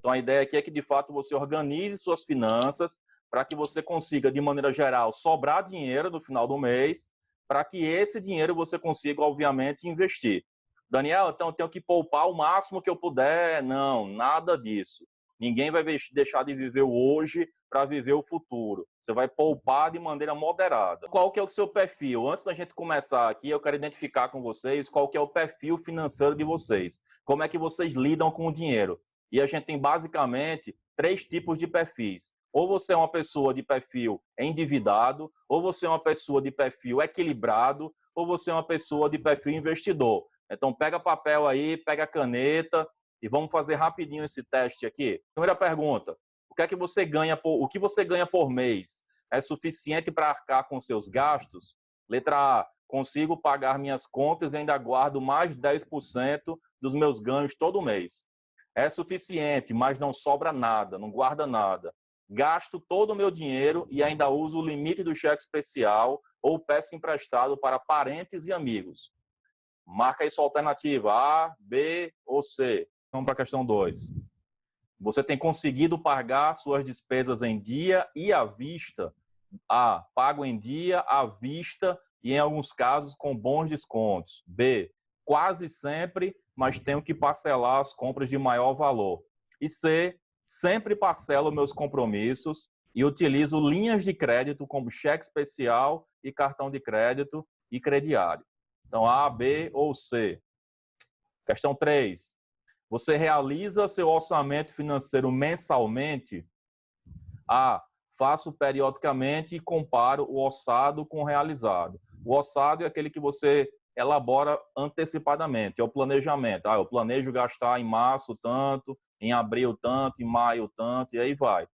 Então, a ideia aqui é que, de fato, você organize suas finanças para que você consiga, de maneira geral, sobrar dinheiro no final do mês, para que esse dinheiro você consiga, obviamente, investir. Daniel, então eu tenho que poupar o máximo que eu puder? Não, nada disso. Ninguém vai deixar de viver o hoje para viver o futuro. Você vai poupar de maneira moderada. Qual que é o seu perfil? Antes da gente começar aqui, eu quero identificar com vocês qual que é o perfil financeiro de vocês. Como é que vocês lidam com o dinheiro? E a gente tem basicamente 3 tipos de perfis. Ou você é uma pessoa de perfil endividado, ou você é uma pessoa de perfil equilibrado, ou você é uma pessoa de perfil investidor. Então, pega papel aí, pega caneta e vamos fazer rapidinho esse teste aqui. Primeira pergunta, o que você ganha por mês? É suficiente para arcar com seus gastos? Letra A, consigo pagar minhas contas e ainda guardo mais de 10% dos meus ganhos todo mês. É suficiente, mas não sobra nada, não guarda nada. Gasto todo o meu dinheiro e ainda uso o limite do cheque especial ou peço emprestado para parentes e amigos. Marca aí sua alternativa, A, B ou C. Vamos para a questão 2. Você tem conseguido pagar suas despesas em dia e à vista? A, pago em dia, à vista e em alguns casos com bons descontos. B, quase sempre, mas tenho que parcelar as compras de maior valor. E C, sempre parcelo meus compromissos e utilizo linhas de crédito como cheque especial e cartão de crédito e crediário. Então, A, B ou C. Questão 3. Você realiza seu orçamento financeiro mensalmente? A, faço periodicamente e comparo o orçado com o realizado. O orçado é aquele que você elabora antecipadamente, é o planejamento. Eu planejo gastar em março tanto, em abril tanto, em maio tanto, e aí vai.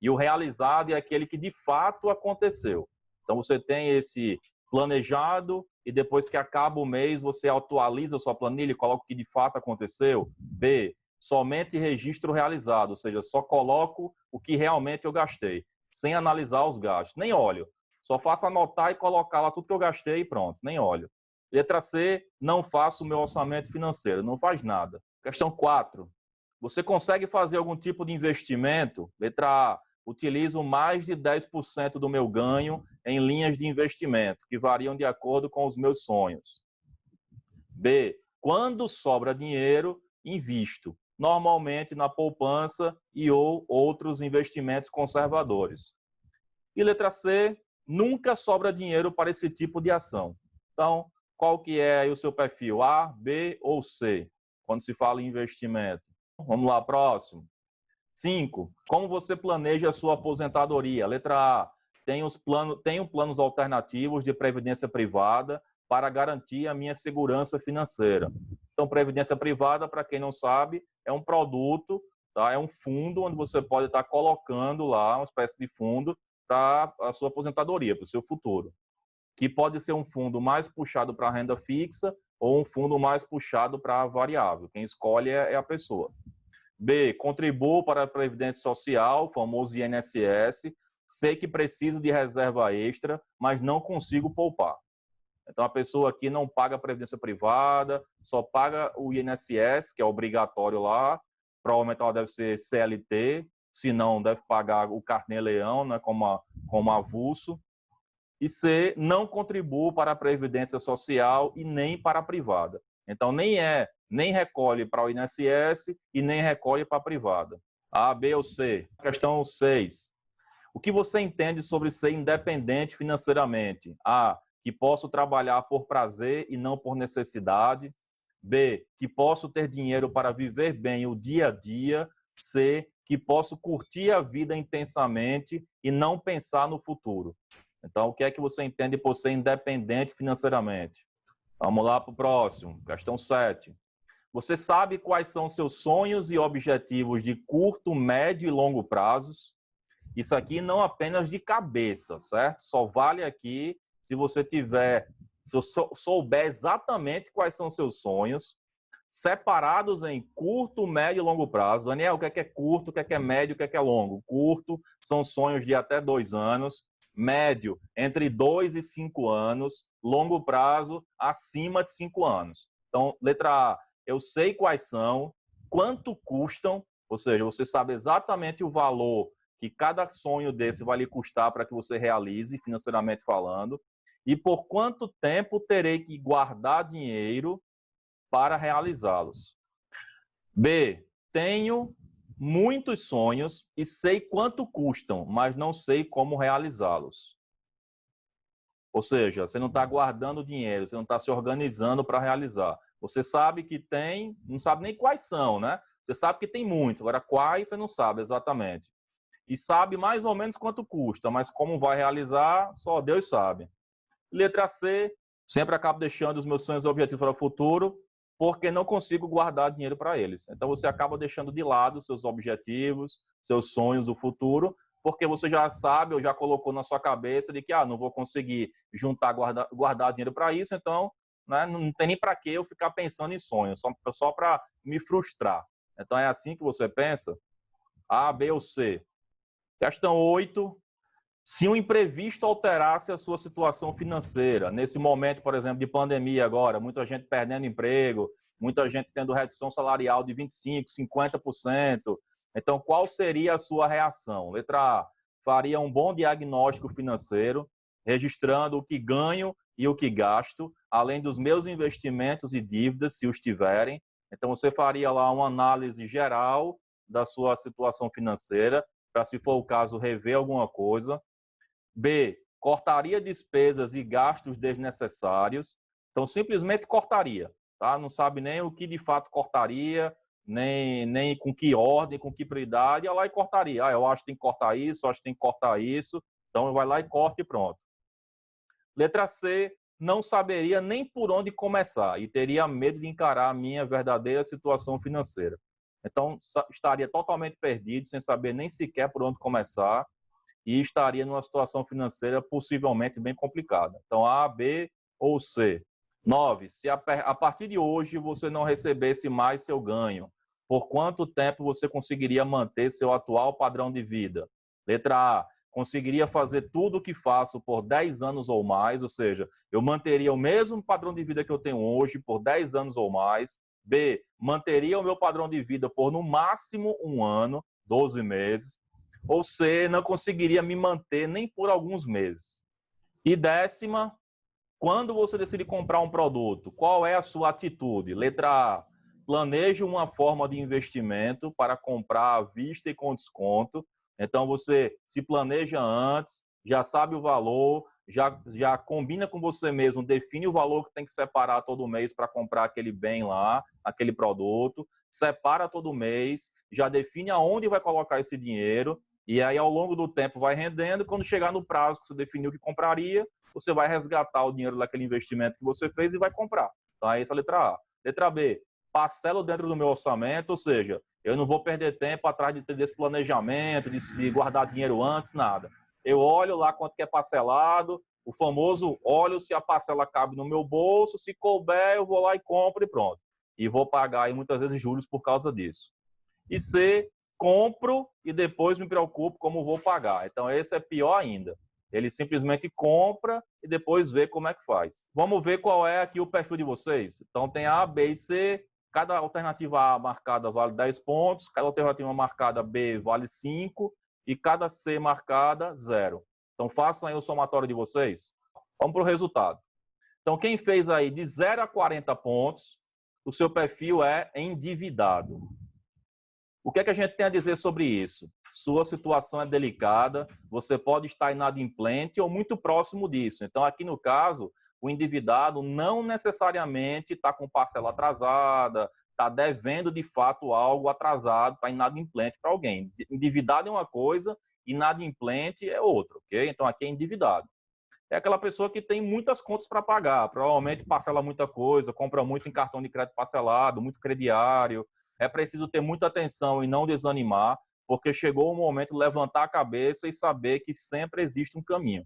E o realizado é aquele que de fato aconteceu. Então, você tem esse planejado e depois que acaba o mês, você atualiza a sua planilha e coloca o que de fato aconteceu. B, somente registro realizado, ou seja, só coloco o que realmente eu gastei, sem analisar os gastos. Nem olho. Só faço anotar e colocar lá tudo que eu gastei e pronto, nem olho. Letra C, não faço o meu orçamento financeiro, não faz nada. Questão 4. Você consegue fazer algum tipo de investimento? Letra A, utilizo mais de 10% do meu ganho em linhas de investimento, que variam de acordo com os meus sonhos. B, quando sobra dinheiro, invisto, normalmente na poupança e ou outros investimentos conservadores. E letra C, nunca sobra dinheiro para esse tipo de ação. Então, qual que é aí o seu perfil? A, B ou C? Quando se fala em investimento. Vamos lá, próximo. 5. Como você planeja a sua aposentadoria? Letra A. Tenho planos alternativos de previdência privada para garantir a minha segurança financeira. Então, previdência privada, para quem não sabe, é um produto, tá? É um fundo onde você pode estar colocando lá uma espécie de fundo para a sua aposentadoria, para o seu futuro. Que pode ser um fundo mais puxado para a renda fixa ou um fundo mais puxado para a variável. Quem escolhe é a pessoa. B, contribuo para a Previdência Social, famoso INSS. Sei que preciso de reserva extra, mas não consigo poupar. Então, a pessoa aqui não paga a Previdência Privada, só paga o INSS, que é obrigatório lá. Provavelmente ela deve ser CLT, se não, deve pagar o Carnê-Leão, né, como avulso. E C, não contribuo para a Previdência Social e nem para a privada. Então, nem recolhe para o INSS e nem recolhe para a privada. A, B ou C. Questão 6. O que você entende sobre ser independente financeiramente? A, que posso trabalhar por prazer e não por necessidade. B, que posso ter dinheiro para viver bem o dia a dia. C, que posso curtir a vida intensamente e não pensar no futuro. Então, o que é que você entende por ser independente financeiramente? Vamos lá para o próximo. Questão 7. Você sabe quais são seus sonhos e objetivos de curto, médio e longo prazos? Isso aqui não apenas de cabeça, certo? Só vale aqui se você souber exatamente quais são seus sonhos, separados em curto, médio e longo prazo. Daniel, o que é curto, o que é médio, o que é longo? Curto são sonhos de até 2 anos, médio entre 2 e 5 anos, longo prazo acima de 5 anos. Então, letra A, eu sei quais são, quanto custam Ou seja, você sabe exatamente o valor que cada sonho desse vai lhe custar para que você realize, financeiramente falando, e por quanto tempo terei que guardar dinheiro para realizá-los. B, tenho muitos sonhos e sei quanto custam, mas não sei como realizá-los. Ou seja, você não está guardando dinheiro, você não está se organizando para realizar. Você sabe que tem, não sabe nem quais são, né? Você sabe que tem muitos, agora quais você não sabe exatamente. E sabe mais ou menos quanto custa, mas como vai realizar, só Deus sabe. Letra C, sempre acabo deixando os meus sonhos e objetivos para o futuro, porque não consigo guardar dinheiro para eles. Então você acaba deixando de lado seus objetivos, seus sonhos do futuro, porque você já sabe ou já colocou na sua cabeça de que não vou conseguir juntar, guardar dinheiro para isso, então, né, não tem nem para que eu ficar pensando em sonhos, só para me frustrar. Então é assim que você pensa? A, B ou C? Questão 8. Se um imprevisto alterasse a sua situação financeira, nesse momento, por exemplo, de pandemia agora, muita gente perdendo emprego, muita gente tendo redução salarial de 25%, 50%. Então, qual seria a sua reação? Letra A, faria um bom diagnóstico financeiro, registrando o que ganho e o que gasto, além dos meus investimentos e dívidas, se os tiverem. Então, você faria lá uma análise geral da sua situação financeira, para, se for o caso, rever alguma coisa. B, cortaria despesas e gastos desnecessários. Então, simplesmente cortaria, tá? Não sabe nem o que de fato cortaria, nem com que ordem, com que prioridade, ia lá e cortaria. Eu acho que tem que cortar isso, acho que tem que cortar isso. Então, vai lá e corta e pronto. Letra C, não saberia nem por onde começar e teria medo de encarar a minha verdadeira situação financeira. Então, estaria totalmente perdido, sem saber nem sequer por onde começar, e estaria numa situação financeira possivelmente bem complicada. Então, A, B ou C. 9. Se a partir de hoje você não recebesse mais seu ganho, por quanto tempo você conseguiria manter seu atual padrão de vida? Letra A. Conseguiria fazer tudo o que faço por 10 anos ou mais, ou seja, eu manteria o mesmo padrão de vida que eu tenho hoje por 10 anos ou mais. B. Manteria o meu padrão de vida por no máximo um ano, 12 meses. Ou C, não conseguiria me manter nem por alguns meses. E 10ª, quando você decide comprar um produto, qual é a sua atitude? Letra A, planeje uma forma de investimento para comprar à vista e com desconto. Então, você se planeja antes, já sabe o valor, já combina com você mesmo, define o valor que tem que separar todo mês para comprar aquele bem lá, aquele produto, separa todo mês, já define aonde vai colocar esse dinheiro, e aí, ao longo do tempo, vai rendendo. Quando chegar no prazo que você definiu que compraria, você vai resgatar o dinheiro daquele investimento que você fez e vai comprar. Então, essa é a letra A. Letra B, parcelo dentro do meu orçamento, ou seja, eu não vou perder tempo atrás de ter desse planejamento, de guardar dinheiro antes, nada. Eu olho lá quanto que é parcelado, o famoso olho se a parcela cabe no meu bolso, se couber, eu vou lá e compro e pronto. E vou pagar aí muitas vezes juros por causa disso. E C, compro e depois me preocupo como vou pagar. Então, esse é pior ainda. Ele simplesmente compra e depois vê como é que faz. Vamos ver qual é aqui o perfil de vocês. Então, tem A, B e C. Cada alternativa A marcada vale 10 pontos, cada alternativa marcada B vale 5 e cada C marcada 0. Então, façam aí o somatório de vocês. Vamos para o resultado. Então, quem fez aí de 0 a 40 pontos, o seu perfil é endividado. O que é que a gente tem a dizer sobre isso? Sua situação é delicada, você pode estar inadimplente ou muito próximo disso. Então, aqui no caso, o endividado não necessariamente está com parcela atrasada, está devendo de fato algo atrasado, está inadimplente para alguém. Endividado é uma coisa, inadimplente é outra, ok? Então, aqui é endividado. É aquela pessoa que tem muitas contas para pagar, provavelmente parcela muita coisa, compra muito em cartão de crédito parcelado, muito crediário. É preciso ter muita atenção e não desanimar, porque chegou o momento de levantar a cabeça e saber que sempre existe um caminho.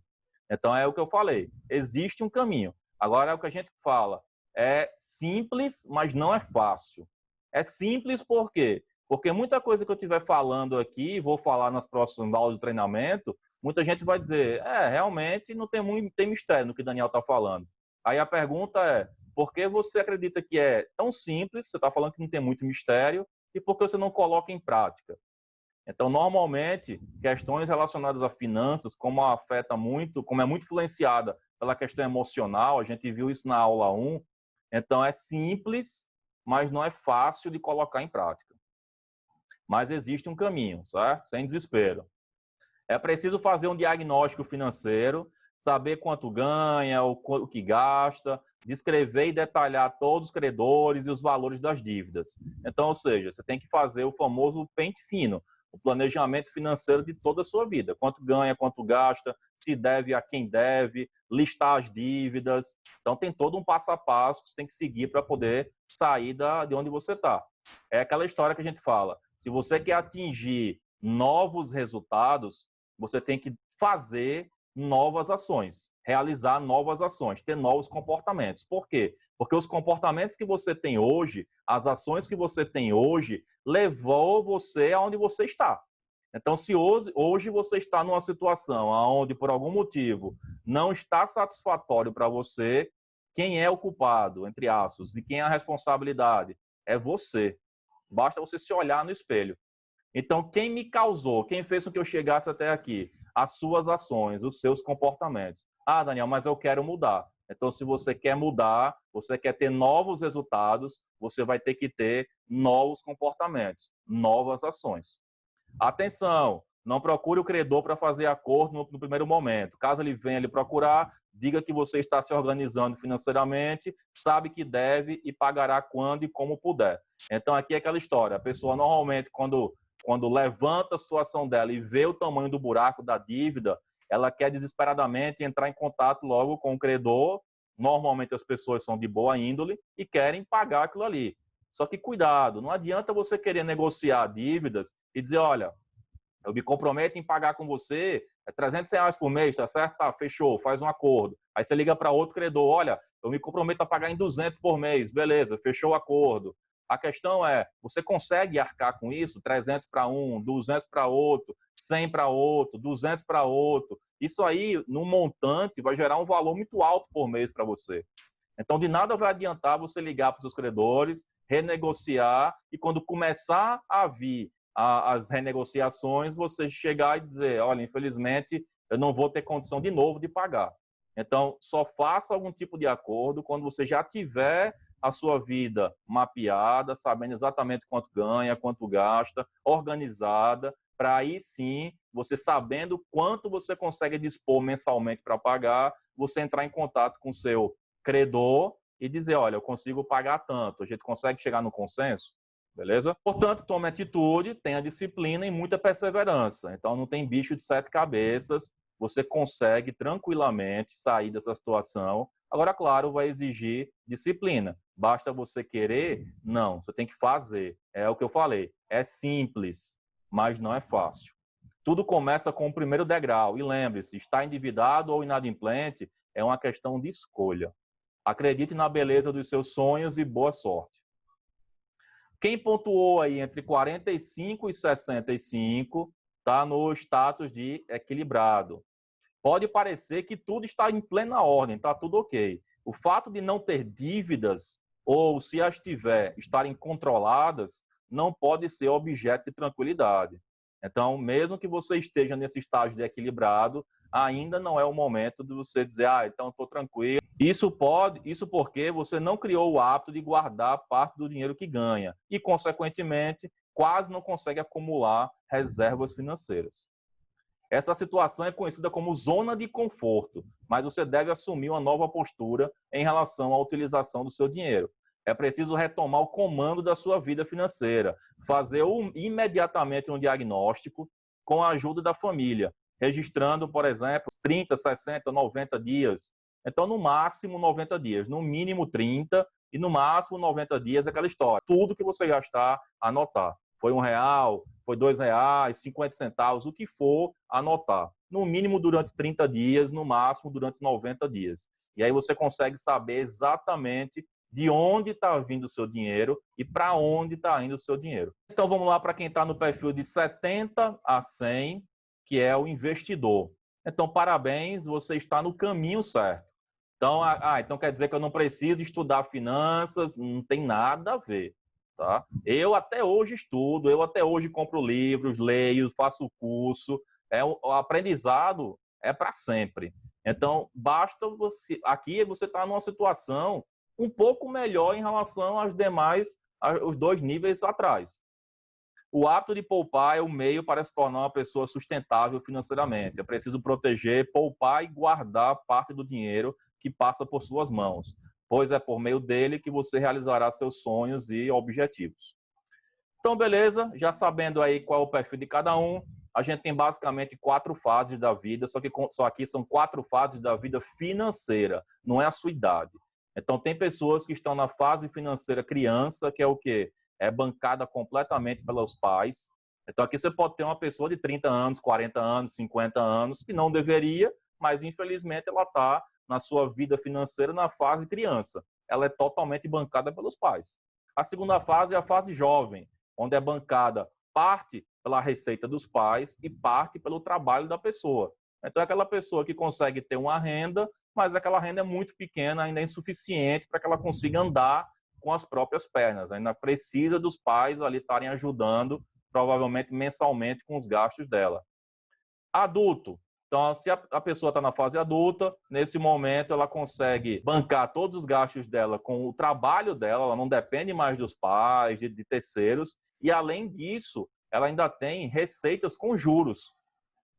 Então, é o que eu falei, existe um caminho. Agora, é o que a gente fala, é simples, mas não é fácil. É simples por quê? Porque muita coisa que eu estiver falando aqui, vou falar nas próximas aulas de treinamento, muita gente vai dizer, realmente não tem mistério no que Daniel está falando. Aí a pergunta é, por que você acredita que é tão simples, você está falando que não tem muito mistério, e por que você não coloca em prática? Então, normalmente, questões relacionadas a finanças, como afeta muito, como é muito influenciada pela questão emocional, a gente viu isso na aula 1, então é simples, mas não é fácil de colocar em prática. Mas existe um caminho, certo? Sem desespero. É preciso fazer um diagnóstico financeiro, saber quanto ganha, o que gasta, descrever e detalhar todos os credores e os valores das dívidas. Então, ou seja, você tem que fazer o famoso pente fino, o planejamento financeiro de toda a sua vida. Quanto ganha, quanto gasta, se deve a quem deve, listar as dívidas. Então, tem todo um passo a passo que você tem que seguir para poder sair de onde você está. É aquela história que a gente fala. Se você quer atingir novos resultados, você tem que fazer novas ações, realizar novas ações, ter novos comportamentos. Por quê? Porque os comportamentos que você tem hoje, as ações que você tem hoje, levou você aonde você está. Então, se hoje você está numa situação onde, por algum motivo, não está satisfatório para você, quem é o culpado, entre aspas, de quem é a responsabilidade? É você. Basta você se olhar no espelho. Então, quem me causou, quem fez com que eu chegasse até aqui? As suas ações, os seus comportamentos. Ah, Daniel, mas eu quero mudar. Então, se você quer mudar, você quer ter novos resultados, você vai ter que ter novos comportamentos, novas ações. Atenção, não procure o credor para fazer acordo no primeiro momento. Caso ele venha lhe procurar, diga que você está se organizando financeiramente, sabe que deve e pagará quando e como puder. Então, aqui é aquela história. A pessoa, normalmente, quando levanta a situação dela e vê o tamanho do buraco da dívida, ela quer desesperadamente entrar em contato logo com o credor. Normalmente, as pessoas são de boa índole e querem pagar aquilo ali. Só que cuidado, não adianta você querer negociar dívidas e dizer, olha, eu me comprometo em pagar com você R$ 300 por mês, tá certo? Tá, fechou, faz um acordo. Aí você liga para outro credor, olha, eu me comprometo a pagar em 200 por mês, beleza, fechou o acordo. A questão é, você consegue arcar com isso? 300 para um, 200 para outro, 100 para outro, 200 para outro. Isso aí, no montante, vai gerar um valor muito alto por mês para você. Então, de nada vai adiantar você ligar para os seus credores, renegociar e quando começar a vir as renegociações, você chegar e dizer, olha, infelizmente, eu não vou ter condição de novo de pagar. Então, só faça algum tipo de acordo quando você já tiver a sua vida mapeada, sabendo exatamente quanto ganha, quanto gasta, organizada, para aí sim, você sabendo quanto você consegue dispor mensalmente para pagar, você entrar em contato com o seu credor e dizer, olha, eu consigo pagar tanto, a gente consegue chegar no consenso? Beleza? Portanto, tome atitude, tenha disciplina e muita perseverança. Então, não tem bicho de 7 cabeças, você consegue tranquilamente sair dessa situação. Agora, claro, vai exigir disciplina. Basta você querer? Não, você tem que fazer. É o que eu falei, é simples, mas não é fácil. Tudo começa com o primeiro degrau. E lembre-se, estar endividado ou inadimplente é uma questão de escolha. Acredite na beleza dos seus sonhos e boa sorte. Quem pontuou aí entre 45 e 65 está no status de equilibrado. Pode parecer que tudo está em plena ordem, está tudo ok. O fato de não ter dívidas, ou se as tiver, estarem controladas, não pode ser objeto de tranquilidade. Então, mesmo que você esteja nesse estágio de equilibrado, ainda não é o momento de você dizer, então estou tranquilo. Isso porque você não criou o hábito de guardar parte do dinheiro que ganha e, consequentemente, quase não consegue acumular reservas financeiras. Essa situação é conhecida como zona de conforto, mas você deve assumir uma nova postura em relação à utilização do seu dinheiro. É preciso retomar o comando da sua vida financeira, fazer imediatamente um diagnóstico com a ajuda da família, registrando, por exemplo, 30, 60, 90 dias. Então, no máximo 90 dias, no mínimo 30 e no máximo 90 dias aquela história. Tudo que você gastar, anotar. Foi R$1, foi R$2, 50 centavos, o que for, anotar. No mínimo durante 30 dias, no máximo durante 90 dias. E aí você consegue saber exatamente de onde está vindo o seu dinheiro e para onde está indo o seu dinheiro. Então vamos lá para quem está no perfil de 70 a 100, que é o investidor. Então parabéns, você está no caminho certo. Então, então quer dizer que eu não preciso estudar finanças? Não tem nada a ver. Tá? Eu até hoje estudo, eu até hoje compro livros, leio, faço curso. O aprendizado é para sempre. Então, basta você... Aqui você está numa situação um pouco melhor em relação aos demais, os 2 níveis atrás. O hábito de poupar é o meio para se tornar uma pessoa sustentável financeiramente. É preciso proteger, poupar e guardar parte do dinheiro que passa por suas mãos, pois é por meio dele que você realizará seus sonhos e objetivos. Então, beleza, já sabendo aí qual é o perfil de cada um, a gente tem basicamente 4 fases da vida, só aqui são 4 fases da vida financeira, não é a sua idade. Então, tem pessoas que estão na fase financeira criança, que é o quê? É bancada completamente pelos pais. Então, aqui você pode ter uma pessoa de 30 anos, 40 anos, 50 anos, que não deveria, mas infelizmente ela está na sua vida financeira na fase criança. Ela é totalmente bancada pelos pais. A segunda fase é a fase jovem, onde é bancada parte pela receita dos pais e parte pelo trabalho da pessoa. Então, é aquela pessoa que consegue ter uma renda, mas aquela renda é muito pequena, ainda é insuficiente para que ela consiga andar com as próprias pernas. Ainda precisa dos pais ali estarem ajudando, provavelmente mensalmente, com os gastos dela. Adulto. Então, se a pessoa está na fase adulta, nesse momento ela consegue bancar todos os gastos dela com o trabalho dela, ela não depende mais dos pais, de terceiros, e além disso, ela ainda tem receitas com juros.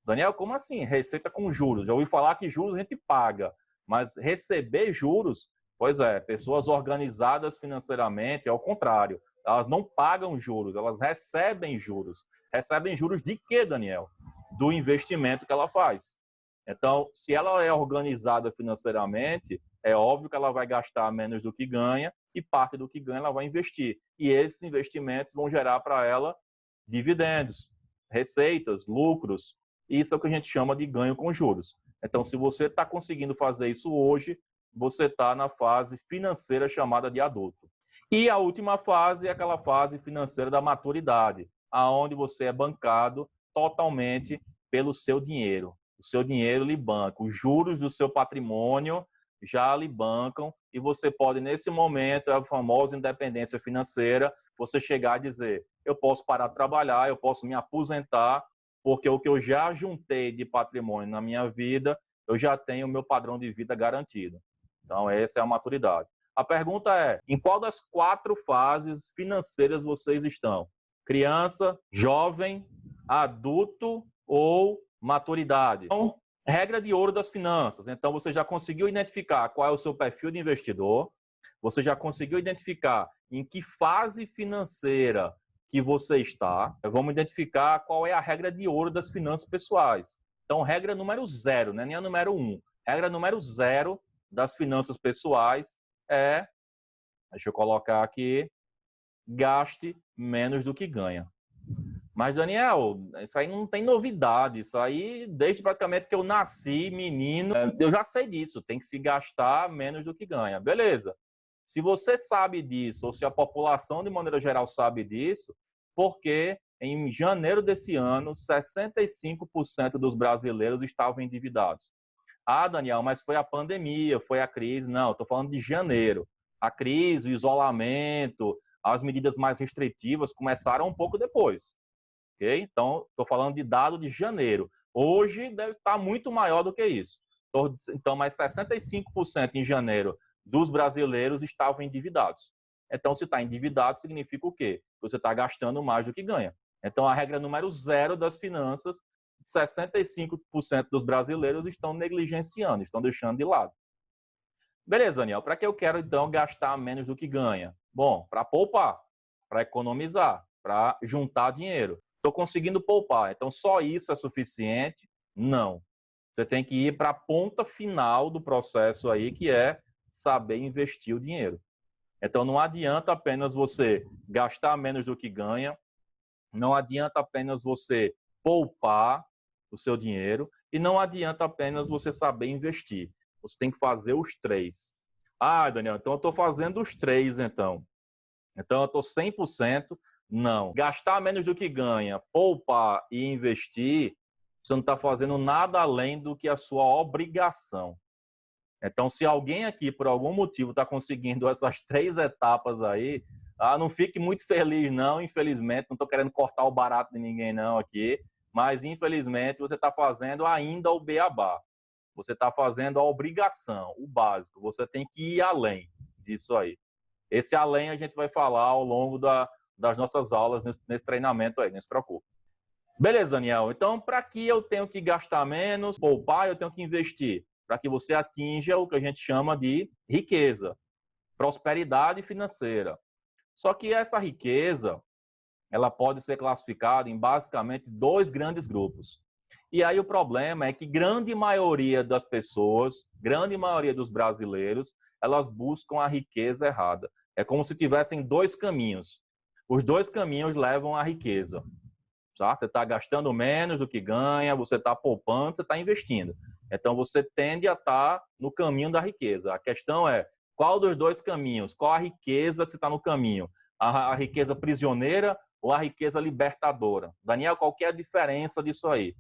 Daniel, como assim receita com juros? Já ouvi falar que juros a gente paga, mas receber juros, pois é, pessoas organizadas financeiramente, é o contrário. Elas não pagam juros, elas recebem juros. Recebem juros de quê, Daniel? Do investimento que ela faz. Então, se ela é organizada financeiramente, é óbvio que ela vai gastar menos do que ganha e parte do que ganha ela vai investir. E esses investimentos vão gerar para ela dividendos, receitas, lucros. Isso é o que a gente chama de ganho com juros. Então, se você está conseguindo fazer isso hoje, você está na fase financeira chamada de adulto. E a última fase é aquela fase financeira da maturidade, aonde você é bancado totalmente pelo seu dinheiro. O seu dinheiro lhe banca, os juros do seu patrimônio já lhe bancam e você pode, nesse momento, a famosa independência financeira, você chegar a dizer, eu posso parar de trabalhar, eu posso me aposentar, porque o que eu já juntei de patrimônio na minha vida, eu já tenho o meu padrão de vida garantido. Então, essa é a maturidade. A pergunta é, em qual das 4 fases financeiras vocês estão? Criança, jovem, adulto ou maturidade? Então, regra de ouro das finanças. Então, você já conseguiu identificar qual é o seu perfil de investidor, você já conseguiu identificar em que fase financeira que você está. Vamos identificar qual é a regra de ouro das finanças pessoais. Então, regra número 0, né? Nem a número 1. Regra número 0 das finanças pessoais é, deixa eu colocar aqui, gaste menos do que ganha. Mas, Daniel, isso aí não tem novidade. Isso aí, desde praticamente que eu nasci, menino, eu já sei disso. Tem que se gastar menos do que ganha. Beleza. Se você sabe disso, ou se a população, de maneira geral, sabe disso, porque em janeiro desse ano, 65% dos brasileiros estavam endividados. Ah, Daniel, mas foi a pandemia, foi a crise. Não, estou falando de janeiro. A crise, o isolamento, as medidas mais restritivas começaram um pouco depois. Okay? Então, estou falando de dado de janeiro. Hoje deve estar muito maior do que isso. Então, mais 65% em janeiro dos brasileiros estavam endividados. Então, se está endividado, significa o quê? Você está gastando mais do que ganha. Então, a regra número 0 das finanças, 65% dos brasileiros estão negligenciando, estão deixando de lado. Beleza, Daniel, para que eu quero, então, gastar menos do que ganha? Bom, para poupar, para economizar, para juntar dinheiro. Estou conseguindo poupar, então só isso é suficiente? Não. Você tem que ir para a ponta final do processo aí, que é saber investir o dinheiro. Então, não adianta apenas você gastar menos do que ganha, não adianta apenas você poupar o seu dinheiro e não adianta apenas você saber investir. Você tem que fazer os 3. Ah, Daniel, então eu estou fazendo os 3, então. Então, eu estou 100%. Não. Gastar menos do que ganha, poupar e investir, você não está fazendo nada além do que a sua obrigação. Então, se alguém aqui, por algum motivo, está conseguindo essas 3 etapas aí, Não fique muito feliz, não, infelizmente. Não estou querendo cortar o barato de ninguém, não, aqui. Mas, infelizmente, você está fazendo ainda o beabá. Você está fazendo a obrigação, o básico. Você tem que ir além disso aí. Esse além a gente vai falar ao longo das nossas aulas nesse treinamento aí, não se preocupe. Beleza, Daniel. Então, para que eu tenho que gastar menos, poupar, eu tenho que investir para que você atinja o que a gente chama de riqueza, prosperidade financeira. Só que essa riqueza, ela pode ser classificada em basicamente 2 grandes grupos. E aí o problema é que grande maioria das pessoas, grande maioria dos brasileiros, elas buscam a riqueza errada. É como se tivessem 2 caminhos. Os 2 caminhos levam à riqueza. Tá? Você está gastando menos do que ganha, você está poupando, você está investindo. Então, você tende a estar no caminho da riqueza. A questão é, qual dos 2 caminhos? Qual a riqueza que está no caminho? A riqueza prisioneira ou a riqueza libertadora? Daniel, qual que é a diferença disso aí?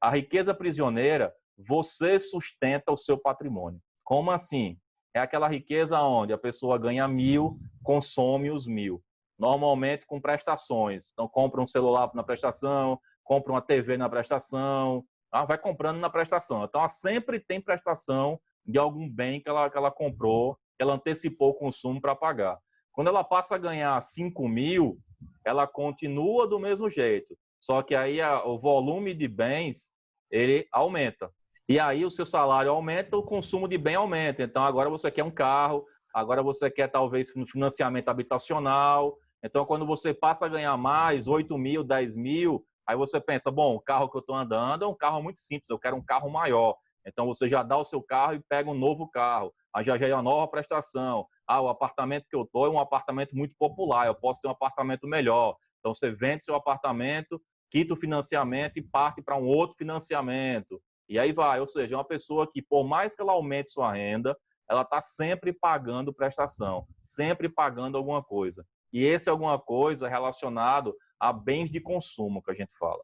A riqueza prisioneira, você sustenta o seu patrimônio. Como assim? É aquela riqueza onde a pessoa ganha 1.000, consome os 1.000. Normalmente com prestações. Então, compra um celular na prestação, compra uma TV na prestação, vai comprando na prestação. Então, ela sempre tem prestação de algum bem que ela comprou, que ela antecipou o consumo para pagar. Quando ela passa a ganhar 5.000, ela continua do mesmo jeito. Só que aí o volume de bens, ele aumenta. E aí o seu salário aumenta, o consumo de bem aumenta. Então, agora você quer um carro, agora você quer talvez um financiamento habitacional. Então, quando você passa a ganhar mais, 8.000, 10.000, aí você pensa, bom, o carro que eu estou andando é um carro muito simples, eu quero um carro maior. Então, você já dá o seu carro e pega um novo carro. Aí já é uma nova prestação. O apartamento que eu estou é um apartamento muito popular, eu posso ter um apartamento melhor. Então, você vende seu apartamento, quita o financiamento e parte para um outro financiamento. E aí vai, ou seja, é uma pessoa que, por mais que ela aumente sua renda, ela está sempre pagando prestação, sempre pagando alguma coisa. E esse alguma coisa é relacionado a bens de consumo que a gente fala.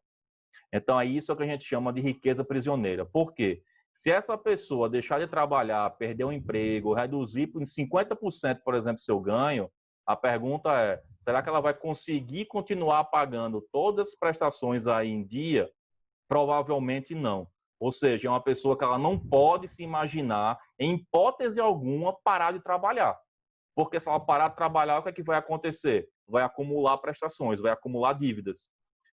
Então, é isso que a gente chama de riqueza prisioneira. Por quê? Se essa pessoa deixar de trabalhar, perder o emprego, reduzir em 50%, por exemplo, seu ganho, a pergunta é, será que ela vai conseguir continuar pagando todas as prestações aí em dia? Provavelmente não. Ou seja, é uma pessoa que ela não pode se imaginar, em hipótese alguma, parar de trabalhar. Porque se ela parar de trabalhar, o que é que vai acontecer? Vai acumular prestações, vai acumular dívidas.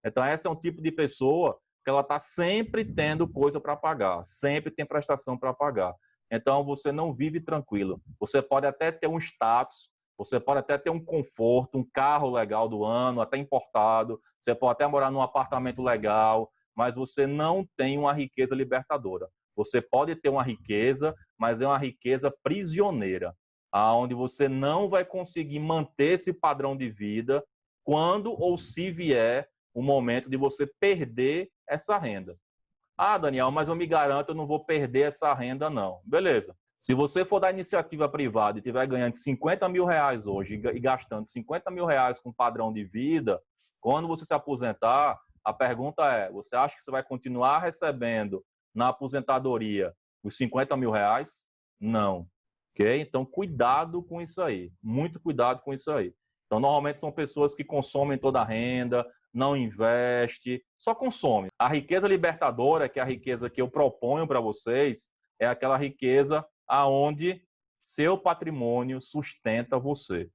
Então, essa é um tipo de pessoa que ela está sempre tendo coisa para pagar, sempre tem prestação para pagar. Então, você não vive tranquilo. Você pode até ter um status, você pode até ter um conforto, um carro legal do ano, até importado, você pode até morar num apartamento legal, mas você não tem uma riqueza libertadora. Você pode ter uma riqueza, mas é uma riqueza prisioneira, aonde você não vai conseguir manter esse padrão de vida quando ou se vier o momento de você perder essa renda. Daniel, mas eu me garanto, eu não vou perder essa renda, não. Beleza. Se você for da iniciativa privada e estiver ganhando 50 mil reais hoje e gastando 50 mil reais com padrão de vida, quando você se aposentar, a pergunta é, você acha que você vai continuar recebendo na aposentadoria os 50 mil reais? Não. Ok? Então, cuidado com isso aí. Muito cuidado com isso aí. Então, normalmente são pessoas que consomem toda a renda, não investe, só consome. A riqueza libertadora, que é a riqueza que eu proponho para vocês, é aquela riqueza aonde seu patrimônio sustenta você.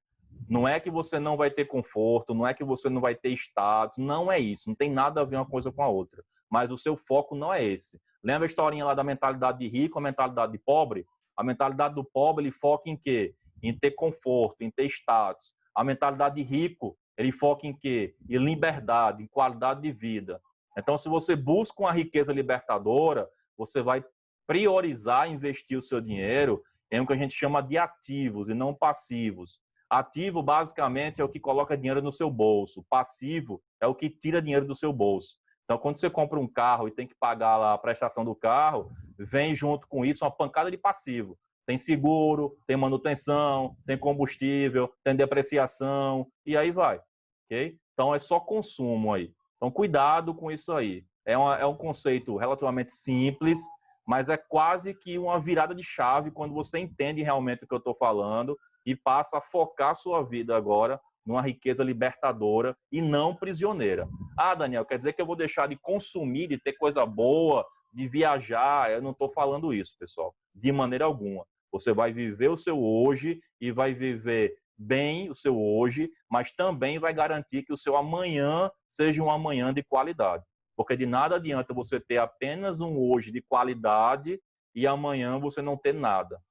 Não é que você não vai ter conforto, não é que você não vai ter status, não é isso, não tem nada a ver uma coisa com a outra. Mas o seu foco não é esse. Lembra a historinha lá da mentalidade de rico, a mentalidade de pobre? A mentalidade do pobre, ele foca em quê? Em ter conforto, em ter status. A mentalidade de rico, ele foca em quê? Em liberdade, em qualidade de vida. Então, se você busca uma riqueza libertadora, você vai priorizar investir o seu dinheiro em o que a gente chama de ativos e não passivos. Ativo, basicamente, é o que coloca dinheiro no seu bolso. Passivo é o que tira dinheiro do seu bolso. Então, quando você compra um carro e tem que pagar lá a prestação do carro, vem junto com isso uma pancada de passivo. Tem seguro, tem manutenção, tem combustível, tem depreciação, e aí vai. Okay? Então, é só consumo aí. Então, cuidado com isso aí. É um conceito relativamente simples, mas é quase que uma virada de chave quando você entende realmente o que eu estou falando e passa a focar a sua vida agora numa riqueza libertadora e não prisioneira. Ah, Daniel, quer dizer que eu vou deixar de consumir, de ter coisa boa, de viajar? Eu não estou falando isso, pessoal, de maneira alguma. Você vai viver o seu hoje e vai viver bem o seu hoje, mas também vai garantir que o seu amanhã seja um amanhã de qualidade. Porque de nada adianta você ter apenas um hoje de qualidade e amanhã você não ter nada.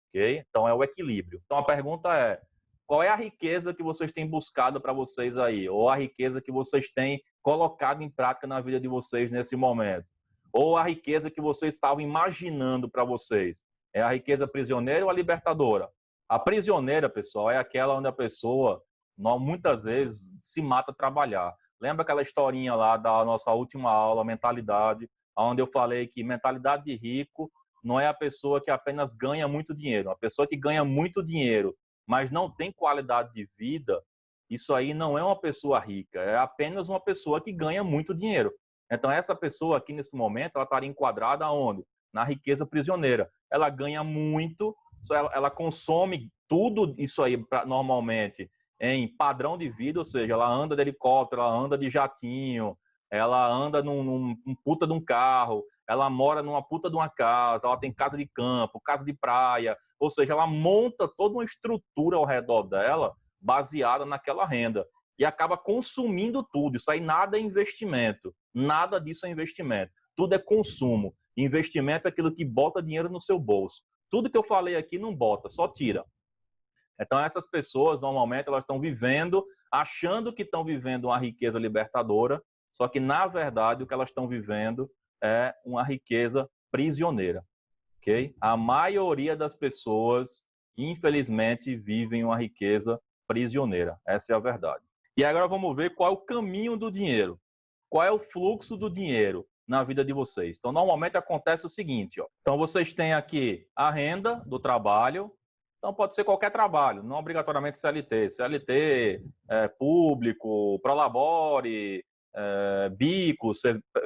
Okay? Então é o equilíbrio. Então a pergunta é: qual é a riqueza que vocês têm buscado para vocês aí? Ou a riqueza que vocês têm colocado em prática na vida de vocês nesse momento? Ou a riqueza que vocês estavam imaginando para vocês? É a riqueza prisioneira ou a libertadora? A prisioneira, pessoal, é aquela onde a pessoa muitas vezes se mata a trabalhar. Lembra aquela historinha lá da nossa última aula, mentalidade, onde eu falei que mentalidade de rico não é a pessoa que apenas ganha muito dinheiro. A pessoa que ganha muito dinheiro, mas não tem qualidade de vida, isso aí não é uma pessoa rica, é apenas uma pessoa que ganha muito dinheiro. Então, essa pessoa aqui, nesse momento, ela estaria enquadrada onde? Na riqueza prisioneira. Ela ganha muito, ela consome tudo isso aí normalmente em padrão de vida, ou seja, ela anda de helicóptero, ela anda de jatinho, ela anda num puta de um carro, ela mora numa puta de uma casa, ela tem casa de campo, casa de praia, ou seja, ela monta toda uma estrutura ao redor dela baseada naquela renda e acaba consumindo tudo. Isso aí nada é investimento, nada disso é investimento, tudo é consumo. Investimento é aquilo que bota dinheiro no seu bolso. Tudo que eu falei aqui não bota, só tira. Então, essas pessoas, normalmente, elas estão vivendo, achando que estão vivendo uma riqueza libertadora, só que, na verdade, o que elas estão vivendo é uma riqueza prisioneira. Okay? A maioria das pessoas, infelizmente, vivem uma riqueza prisioneira. Essa é a verdade. E agora vamos ver qual é o caminho do dinheiro. Qual é o fluxo do dinheiro na vida de vocês? Então, normalmente acontece o seguinte, ó. Então, vocês têm aqui a renda do trabalho. Então, pode ser qualquer trabalho, não obrigatoriamente CLT. CLT, público, Prolabore, bico,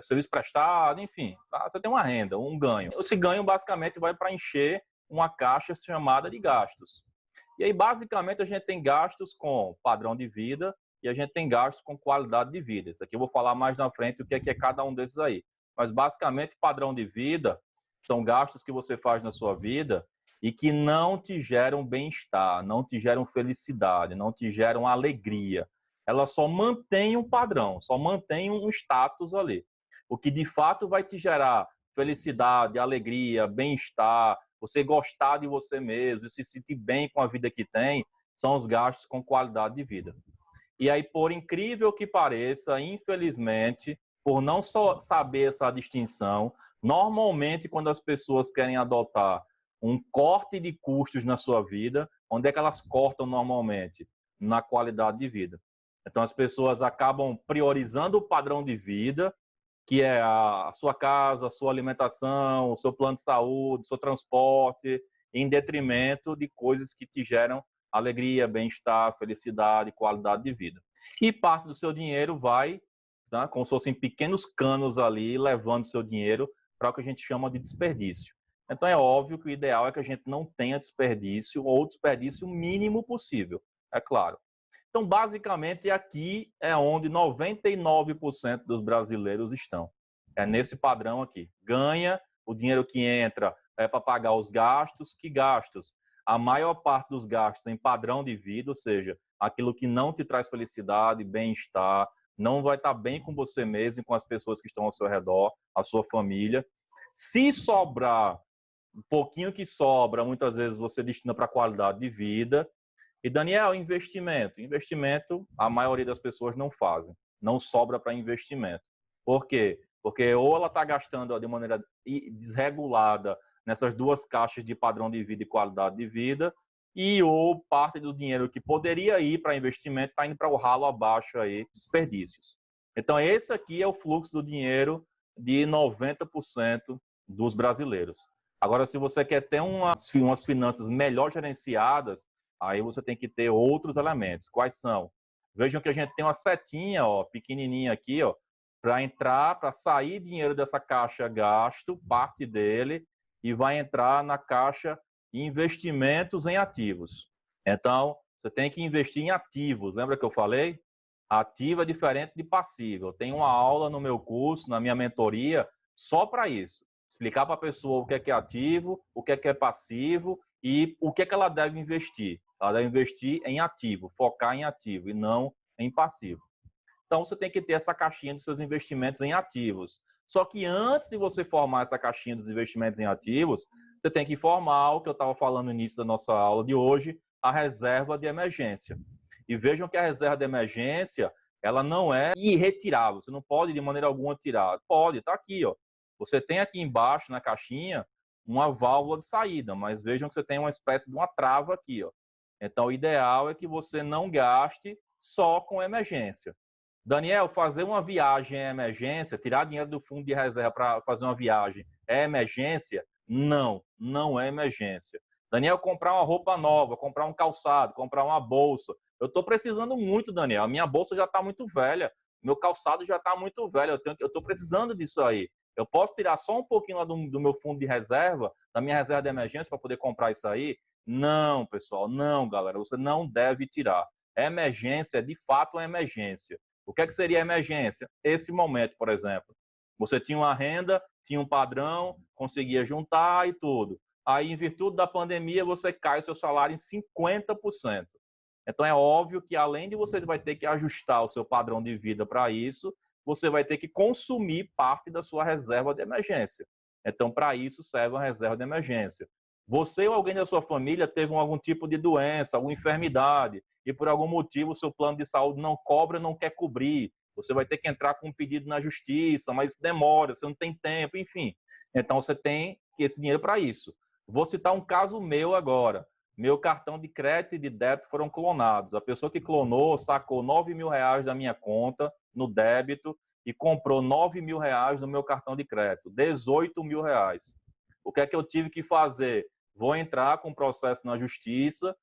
serviço prestado, enfim. Tá? Você tem uma renda, um ganho. Esse ganho, basicamente, vai para encher uma caixa chamada de gastos. E aí, basicamente, a gente tem gastos com padrão de vida e a gente tem gastos com qualidade de vida. Isso aqui eu vou falar mais na frente o que é cada um desses aí. Mas, basicamente, padrão de vida são gastos que você faz na sua vida e que não te geram bem-estar, não te geram felicidade, não te geram alegria. Ela só mantém um padrão, só mantém um status ali. O que de fato vai te gerar felicidade, alegria, bem-estar, você gostar de você mesmo, se sentir bem com a vida que tem, são os gastos com qualidade de vida. E aí, por incrível que pareça, infelizmente, por não só saber essa distinção, normalmente quando as pessoas querem adotar um corte de custos na sua vida, onde é que elas cortam normalmente? Na qualidade de vida. Então, as pessoas acabam priorizando o padrão de vida, que é a sua casa, a sua alimentação, o seu plano de saúde, o seu transporte, em detrimento de coisas que te geram alegria, bem-estar, felicidade, qualidade de vida. E parte do seu dinheiro vai, tá, como se fossem pequenos canos ali, levando seu dinheiro para o que a gente chama de desperdício. Então é óbvio que o ideal é que a gente não tenha desperdício ou desperdício mínimo possível, é claro. Então, basicamente, aqui é onde 99% dos brasileiros estão. É nesse padrão aqui. Ganha, o dinheiro que entra é para pagar os gastos. Que gastos? A maior parte dos gastos em padrão de vida, ou seja, aquilo que não te traz felicidade, bem-estar, não vai estar bem com você mesmo e com as pessoas que estão ao seu redor, a sua família. Se sobrar, um pouquinho que sobra, muitas vezes você destina para qualidade de vida. E, Daniel, investimento. Investimento, a maioria das pessoas não fazem. Não sobra para investimento. Por quê? Porque ou ela está gastando de maneira desregulada nessas duas caixas de padrão de vida e qualidade de vida, e ou parte do dinheiro que poderia ir para investimento está indo para o ralo abaixo aí, desperdícios. Então, esse aqui é o fluxo do dinheiro de 90% dos brasileiros. Agora, se você quer ter umas finanças melhor gerenciadas, aí você tem que ter outros elementos. Quais são? Vejam que a gente tem uma setinha, ó, pequenininha aqui, ó, para entrar, para sair dinheiro dessa caixa gasto, parte dele, e vai entrar na caixa investimentos em ativos. Então, Você tem que investir em ativos. Lembra que eu falei? Ativo é diferente de passivo. Eu tenho uma aula no meu curso, na minha mentoria, só para isso. Explicar para a pessoa o que é ativo, o que é passivo e o que ela deve investir. Ela deve investir em ativo, focar em ativo e não em passivo. Então, você tem que ter essa caixinha dos seus investimentos em ativos. Só que antes de você formar essa caixinha dos investimentos em ativos, você tem que formar o que eu estava falando no início da nossa aula de hoje, a reserva de emergência. E vejam que a reserva de emergência, ela não é irretirável. Você não pode, de maneira alguma, tirar. Pode, está aqui, ó. Você tem aqui embaixo, na caixinha, uma válvula de saída, mas vejam que você tem uma espécie de uma trava aqui, ó. Então, o ideal é que você não gaste só com emergência. Daniel, fazer uma viagem é emergência? Tirar dinheiro do fundo de reserva para fazer uma viagem é emergência? Não, não é emergência. Daniel, comprar uma roupa nova, comprar um calçado, comprar uma bolsa. Eu estou precisando muito, Daniel. A minha bolsa já está muito velha, meu calçado já está muito velho. Eu estou precisando disso aí. Eu posso tirar só um pouquinho lá do meu fundo de reserva, da minha reserva de emergência, para poder comprar isso aí? Não, pessoal, não, galera. Você não deve tirar. Emergência, de fato, é emergência. O que seria emergência? Esse momento, por exemplo. Você tinha uma renda, tinha um padrão, conseguia juntar e tudo. Aí, em virtude da pandemia, você cai o seu salário em 50%. Então, é óbvio que, além de você vai ter que ajustar o seu padrão de vida para isso, você vai ter que consumir parte da sua reserva de emergência. Então, para isso, serve uma reserva de emergência. Você ou alguém da sua família teve algum tipo de doença, alguma enfermidade, e por algum motivo o seu plano de saúde não cobra, não quer cobrir. Você vai ter que entrar com um pedido na justiça, mas demora, você não tem tempo, enfim. Então, você tem esse dinheiro para isso. Vou citar um caso meu agora. Meu cartão de crédito e de débito foram clonados. A pessoa que clonou sacou R$ 9.000 da minha conta no débito e comprou R$ 9.000 no meu cartão de crédito, R$ 18.000. O que é que eu tive que fazer? Vou entrar com processo na justiça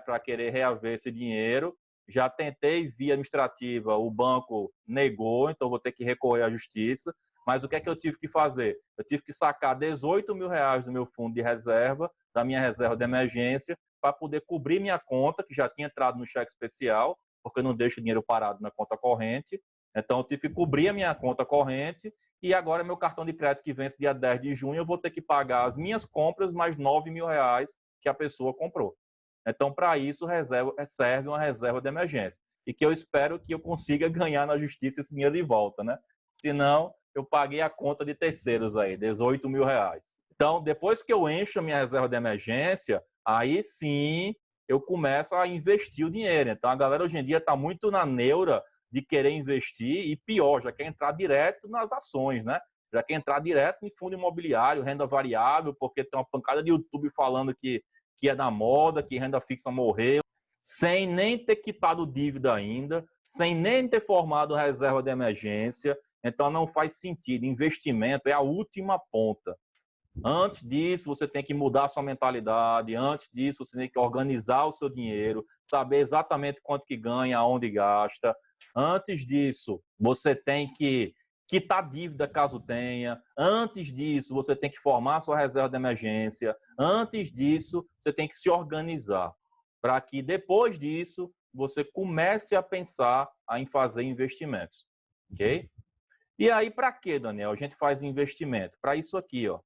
para querer reaver esse dinheiro. Já tentei via administrativa, o banco negou, então vou ter que recorrer à justiça. Mas o que é que eu tive que fazer? Eu tive que sacar R$ 18.000 do meu fundo de reserva, da minha reserva de emergência, para poder cobrir minha conta, que já tinha entrado no cheque especial, porque eu não deixo dinheiro parado na conta corrente. Então, eu tive que cobrir a minha conta corrente e agora meu cartão de crédito que vence dia 10 de junho, eu vou ter que pagar as minhas compras mais R$ 9.000 que a pessoa comprou. Então, para isso, serve uma reserva de emergência. E que eu espero que eu consiga ganhar na justiça esse dinheiro de volta, né? Senão, eu paguei a conta de terceiros aí, R$ 18.000. Então, depois que eu encho a minha reserva de emergência, aí sim eu começo a investir o dinheiro. Então, a galera hoje em dia está muito na neura de querer investir e pior, já quer entrar direto nas ações, né? Já quer entrar direto em fundo imobiliário, renda variável, porque tem uma pancada de YouTube falando que é da moda, que renda fixa morreu, sem nem ter quitado dívida ainda, sem nem ter formado reserva de emergência. Então, não faz sentido. Investimento é a última ponta. Antes disso, você tem que mudar a sua mentalidade. Antes disso, você tem que organizar o seu dinheiro, saber exatamente quanto que ganha, aonde gasta. Antes disso, você tem que quitar dívida caso tenha. Antes disso, você tem que formar a sua reserva de emergência. Antes disso, você tem que se organizar para que depois disso você comece a pensar em fazer investimentos, ok? E aí, para que, Daniel, a gente faz investimento? Para isso aqui, ó,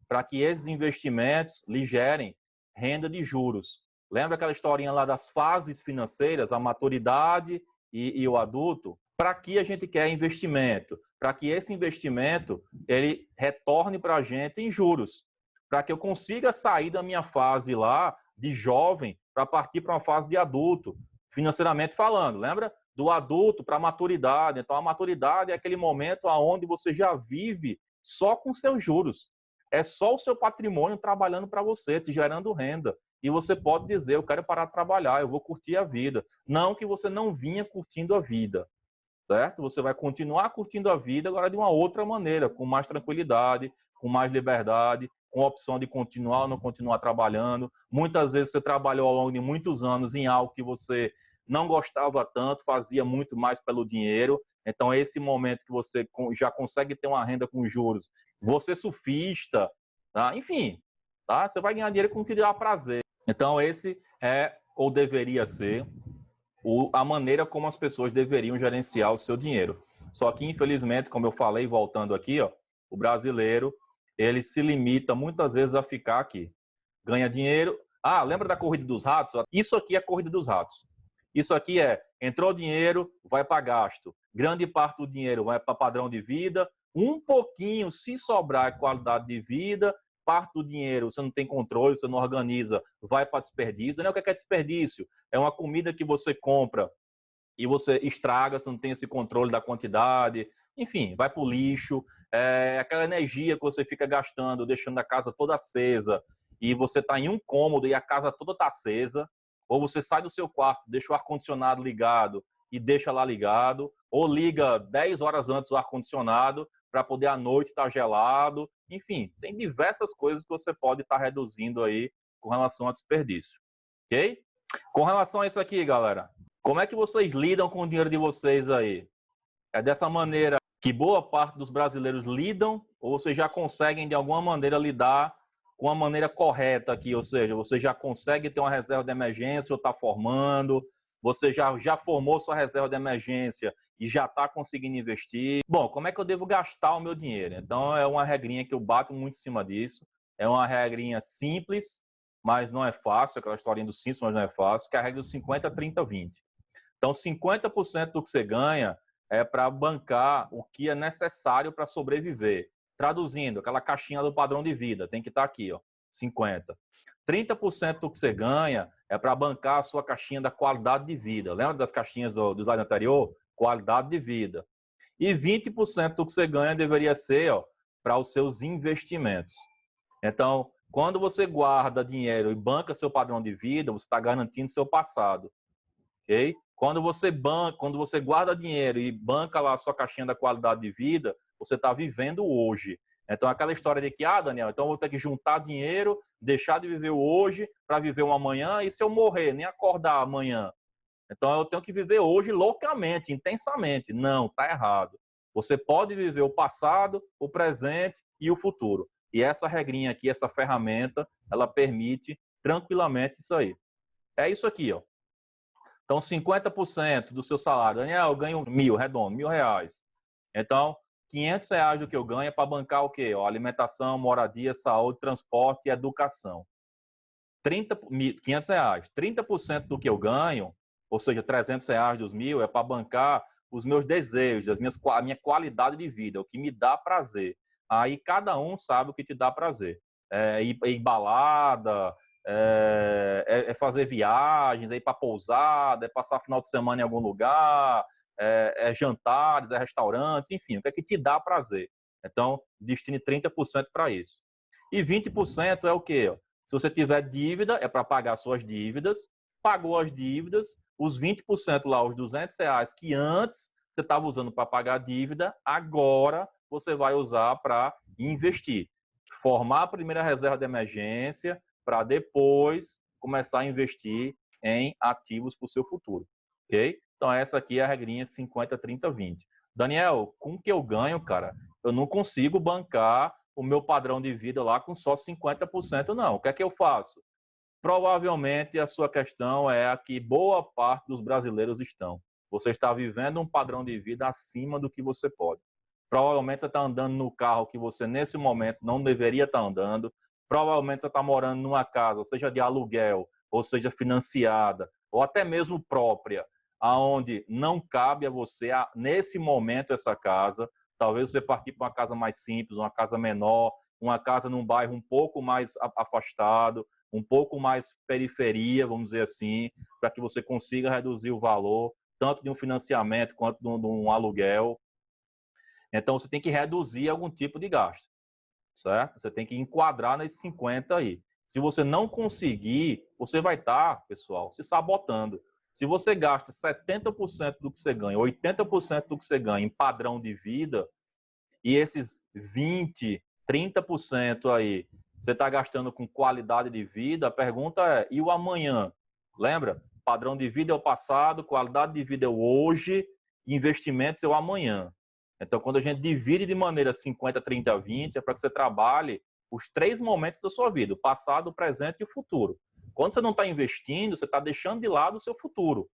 para que esses investimentos lhe gerem renda de juros. Lembra aquela historinha lá das fases financeiras, a maturidade e o adulto? Para que a gente quer investimento? Para que esse investimento ele retorne para a gente em juros. Para que eu consiga sair da minha fase lá de jovem para partir para uma fase de adulto, financeiramente falando. Lembra? Do adulto para a maturidade. Então, a maturidade é aquele momento onde você já vive só com seus juros. É só o seu patrimônio trabalhando para você, te gerando renda. E você pode dizer, eu quero parar de trabalhar, eu vou curtir a vida. Não que você não vinha curtindo a vida, certo? Você vai continuar curtindo a vida, agora de uma outra maneira, com mais tranquilidade, com mais liberdade, com a opção de continuar ou não continuar trabalhando. Muitas vezes você trabalhou ao longo de muitos anos em algo que você não gostava tanto, fazia muito mais pelo dinheiro. Então, esse momento que você já consegue ter uma renda com juros, você surfista, tá? Enfim, tá? Você vai ganhar dinheiro com o que lhe dá prazer. Então, esse é ou deveria ser, a maneira como as pessoas deveriam gerenciar o seu dinheiro. Só que, infelizmente, como eu falei, voltando aqui, ó, o brasileiro, ele se limita muitas vezes a ficar aqui. Ganha dinheiro. Ah, lembra da corrida dos ratos? Isso aqui é a corrida dos ratos. Isso aqui entrou dinheiro, vai para gasto. Grande parte do dinheiro vai para padrão de vida. Um pouquinho, se sobrar qualidade de vida, parte do dinheiro você não tem controle, você não organiza, vai para desperdício. Não é o que é desperdício? É uma comida que você compra e você estraga, você não tem esse controle da quantidade, enfim, vai para o lixo. Aquela energia que você fica gastando, deixando a casa toda acesa, e você está em um cômodo e a casa toda está acesa, ou você sai do seu quarto, deixa o ar-condicionado ligado e deixa lá ligado, ou liga 10 horas antes o ar-condicionado para poder à noite estar gelado. Enfim, tem diversas coisas que você pode estar reduzindo aí com relação a desperdício, ok? Com relação a isso aqui, galera, como é que vocês lidam com o dinheiro de vocês aí? É dessa maneira que boa parte dos brasileiros lidam, ou vocês já conseguem de alguma maneira lidar com a maneira correta aqui? Ou seja, você já consegue ter uma reserva de emergência ou está formando, você já formou sua reserva de emergência e já está conseguindo investir. Bom, como é que eu devo gastar o meu dinheiro? Então, é uma regrinha que eu bato muito em cima disso. É uma regrinha simples, mas não é fácil, aquela historinha do simples, mas não é fácil, que é a regra dos 50, 30, 20. Então, 50% do que você ganha é para bancar o que é necessário para sobreviver. Traduzindo, aquela caixinha do padrão de vida, tem que estar aqui, ó, 50. 30% do que você ganha é para bancar a sua caixinha da qualidade de vida. Lembra das caixinhas do slide anterior? Qualidade de vida. E 20% do que você ganha deveria ser para os seus investimentos. Então, quando você guarda dinheiro e banca seu padrão de vida, você está garantindo seu passado. Okay? Quando você guarda dinheiro e banca lá a sua caixinha da qualidade de vida, você está vivendo hoje. Então, aquela história de que, Daniel, então eu vou ter que juntar dinheiro, deixar de viver o hoje para viver o amanhã, e se eu morrer, nem acordar amanhã? Então, eu tenho que viver hoje loucamente, intensamente. Não, está errado. Você pode viver o passado, o presente e o futuro. E essa regrinha aqui, essa ferramenta, ela permite tranquilamente isso aí. É isso aqui, ó. Então, 50% do seu salário. Daniel, eu ganho 1.000, redondo, R$1.000. Então, R$500 do que eu ganho é para bancar o quê? Alimentação, moradia, saúde, transporte e educação. R$500. 30% do que eu ganho, ou seja, R$300 dos 1.000, é para bancar os meus desejos, a minha qualidade de vida, o que me dá prazer. Aí cada um sabe o que te dá prazer. Ir balada, fazer viagens, ir para pousada, passar final de semana em algum lugar, jantares, restaurantes, enfim, o que é que te dá prazer. Então, destine 30% para isso. E 20% é o quê? Se você tiver dívida, é para pagar suas dívidas, pagou as dívidas, os 20% lá, os R$200 que antes você estava usando para pagar a dívida, agora você vai usar para investir. Formar a primeira reserva de emergência, para depois começar a investir em ativos para o seu futuro, ok? Então, essa aqui é a regrinha 50, 30, 20. Daniel, com o que eu ganho, cara, eu não consigo bancar o meu padrão de vida lá com só 50%, não. O que é que eu faço? Provavelmente a sua questão é a que boa parte dos brasileiros estão. Você está vivendo um padrão de vida acima do que você pode. Provavelmente você está andando no carro que você, nesse momento, não deveria estar andando. Provavelmente você está morando numa casa, seja de aluguel, ou seja financiada, ou até mesmo própria, aonde não cabe a você, nesse momento, essa casa. Talvez você partir para uma casa mais simples, uma casa menor, uma casa num bairro um pouco mais afastado, um pouco mais periferia, vamos dizer assim, para que você consiga reduzir o valor, tanto de um financiamento quanto de um aluguel. Então, você tem que reduzir algum tipo de gasto, certo? Você tem que enquadrar nesses 50 aí. Se você não conseguir, você vai estar, pessoal, se sabotando. Se você gasta 70% do que você ganha, 80% do que você ganha em padrão de vida, e esses 20, 30% aí, você está gastando com qualidade de vida, a pergunta é, e o amanhã? Lembra? Padrão de vida é o passado, qualidade de vida é o hoje, investimentos é o amanhã. Então, quando a gente divide de maneira 50, 30, 20, é para que você trabalhe os 3 momentos da sua vida, o passado, o presente e o futuro. Quando você não está investindo, você está deixando de lado o seu futuro.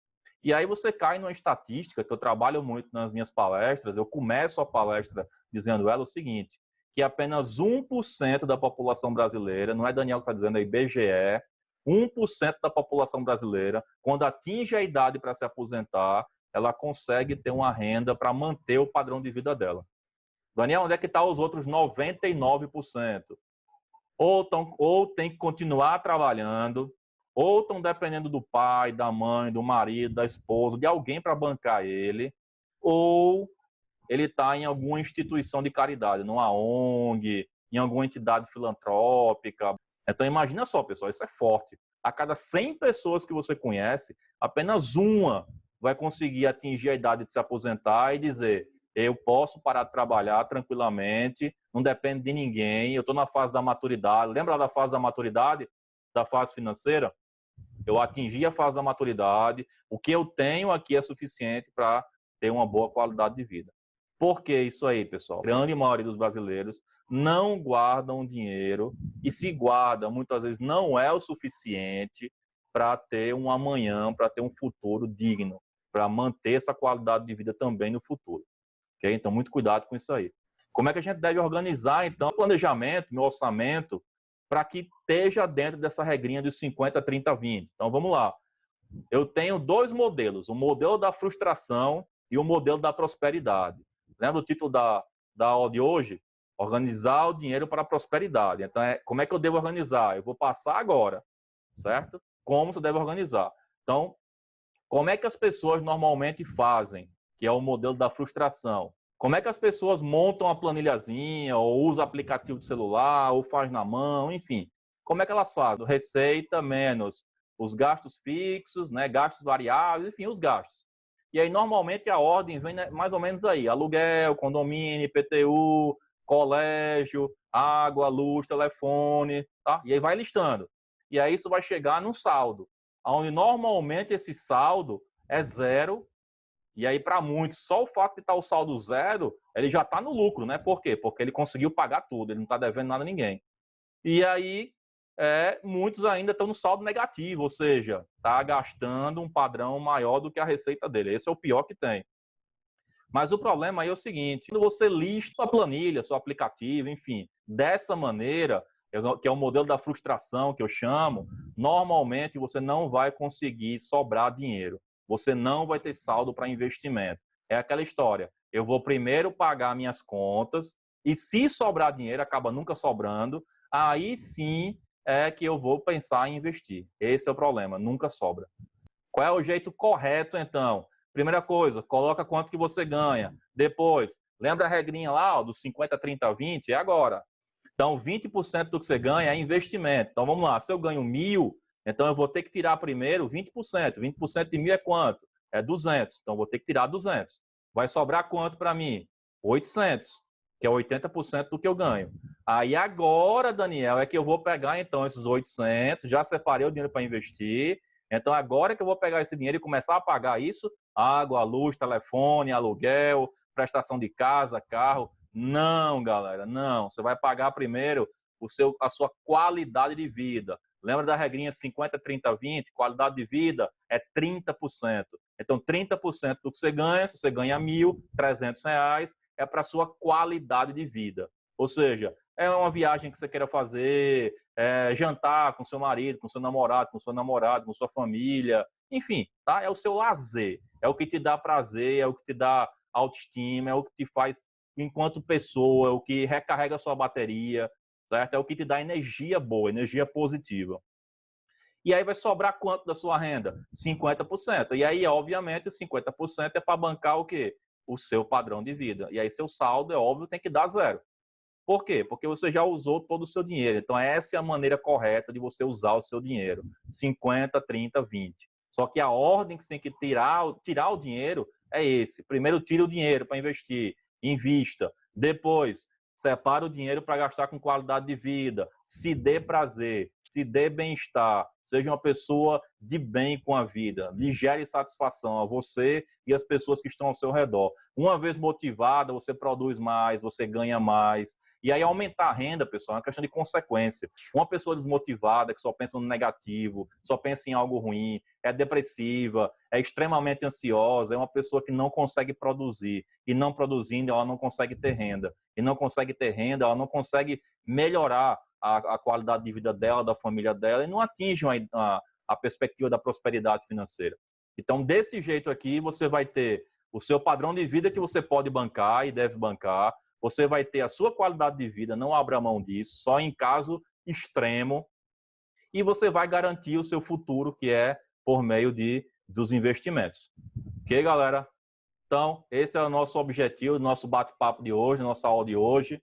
E aí você cai numa estatística que eu trabalho muito nas minhas palestras. Eu começo a palestra dizendo ela o seguinte, que apenas 1% da população brasileira, não é Daniel que está dizendo, é IBGE, 1% da população brasileira, quando atinge a idade para se aposentar, ela consegue ter uma renda para manter o padrão de vida dela. Daniel, onde é que estão os outros 99%? Ou tem que continuar trabalhando, ou estão dependendo do pai, da mãe, do marido, da esposa, de alguém para bancar ele, ou ele está em alguma instituição de caridade, numa ONG, em alguma entidade filantrópica. Então, imagina só, pessoal, isso é forte. A cada 100 pessoas que você conhece, apenas uma vai conseguir atingir a idade de se aposentar e dizer: eu posso parar de trabalhar tranquilamente, não depende de ninguém, eu estou na fase da maturidade. Lembra da fase da maturidade, da fase financeira? Eu atingi a fase da maturidade, o que eu tenho aqui é suficiente para ter uma boa qualidade de vida. Por que isso aí, pessoal? A grande maioria dos brasileiros não guardam dinheiro e se guarda, muitas vezes não é o suficiente para ter um amanhã, para ter um futuro digno, para manter essa qualidade de vida também no futuro. Okay? Então, muito cuidado com isso aí. Como é que a gente deve organizar, então, o planejamento, meu orçamento, para que esteja dentro dessa regrinha dos 50, 30, 20? Então, vamos lá. Eu tenho dois modelos, o modelo da frustração e o modelo da prosperidade. Lembra o título da aula de hoje? Organizar o dinheiro para a prosperidade. Então, como é que eu devo organizar? Eu vou passar agora, certo? Como você deve organizar. Então, como é que as pessoas normalmente fazem? Que é o modelo da frustração. Como é que as pessoas montam a planilhazinha, ou usam aplicativo de celular, ou faz na mão, enfim. Como é que elas fazem? Receita menos os gastos fixos, né, gastos variáveis, enfim, os gastos. E aí, normalmente, a ordem vem mais ou menos aí. Aluguel, condomínio, IPTU, colégio, água, luz, telefone, tá? E aí vai listando. E aí isso vai chegar num saldo, onde normalmente esse saldo é zero. E aí, para muitos, só o fato de estar o saldo zero, ele já está no lucro, né? Por quê? Porque ele conseguiu pagar tudo, ele não está devendo nada a ninguém. E aí, muitos ainda estão no saldo negativo, ou seja, está gastando um padrão maior do que a receita dele. Esse é o pior que tem. Mas o problema aí é o seguinte, quando você lista sua planilha, seu aplicativo, enfim, dessa maneira, que é o modelo da frustração que eu chamo, normalmente você não vai conseguir sobrar dinheiro. Você não vai ter saldo para investimento. É aquela história, eu vou primeiro pagar minhas contas e se sobrar dinheiro, acaba nunca sobrando, aí sim é que eu vou pensar em investir. Esse é o problema, nunca sobra. Qual é o jeito correto, então? Primeira coisa, coloca quanto que você ganha. Depois, lembra a regrinha lá, ó, dos 50, 30, 20? É agora. Então, 20% do que você ganha é investimento. Então, vamos lá. Se eu ganho 1.000, então eu vou ter que tirar primeiro 20%. 20% de 1.000 é quanto? É 200. Então, eu vou ter que tirar 200. Vai sobrar quanto para mim? 800, que é 80% do que eu ganho. Aí agora, Daniel, é que eu vou pegar, então, esses 800, já separei o dinheiro para investir. Então, agora que eu vou pegar esse dinheiro e começar a pagar isso, água, luz, telefone, aluguel, prestação de casa, carro. Não, galera, não. Você vai pagar primeiro a sua qualidade de vida. Lembra da regrinha 50, 30, 20? Qualidade de vida é 30%. Então, 30% do que você ganha, se você ganha R$ 1.300, é para a sua qualidade de vida. Ou seja, é uma viagem que você queira fazer, jantar com seu marido, com seu namorado, com sua namorada, com sua família, enfim, tá? É o seu lazer, é o que te dá prazer, é o que te dá autoestima, é o que te faz enquanto pessoa, é o que recarrega a sua bateria, certo? É o que te dá energia boa, energia positiva. E aí vai sobrar quanto da sua renda? 50%. E aí, obviamente, 50% é para bancar o quê? O seu padrão de vida. E aí seu saldo, é óbvio, tem que dar zero. Por quê? Porque você já usou todo o seu dinheiro. Então, essa é a maneira correta de você usar o seu dinheiro. 50, 30, 20. Só que a ordem que você tem que tirar o dinheiro é esse. Primeiro, tira o dinheiro para investir. Invista. Depois, separa o dinheiro para gastar com qualidade de vida. se dê prazer, se dê bem-estar, seja uma pessoa de bem com a vida, lhe gere satisfação a você e as pessoas que estão ao seu redor. Uma vez motivada, você produz mais, você ganha mais. E aí aumentar a renda, pessoal, é uma questão de consequência. Uma pessoa desmotivada, que só pensa no negativo, só pensa em algo ruim, é depressiva, é extremamente ansiosa, é uma pessoa que não consegue produzir. E não produzindo, ela não consegue ter renda. E não consegue ter renda, ela não consegue melhorar a qualidade de vida dela, da família dela, e não atinge a perspectiva da prosperidade financeira. Então, desse jeito aqui, você vai ter o seu padrão de vida que você pode bancar e deve bancar, você vai ter a sua qualidade de vida, não abra mão disso, só em caso extremo, e você vai garantir o seu futuro, que é por meio dos investimentos. Ok, galera? Então, esse é o nosso objetivo, nosso bate-papo de hoje, nossa aula de hoje.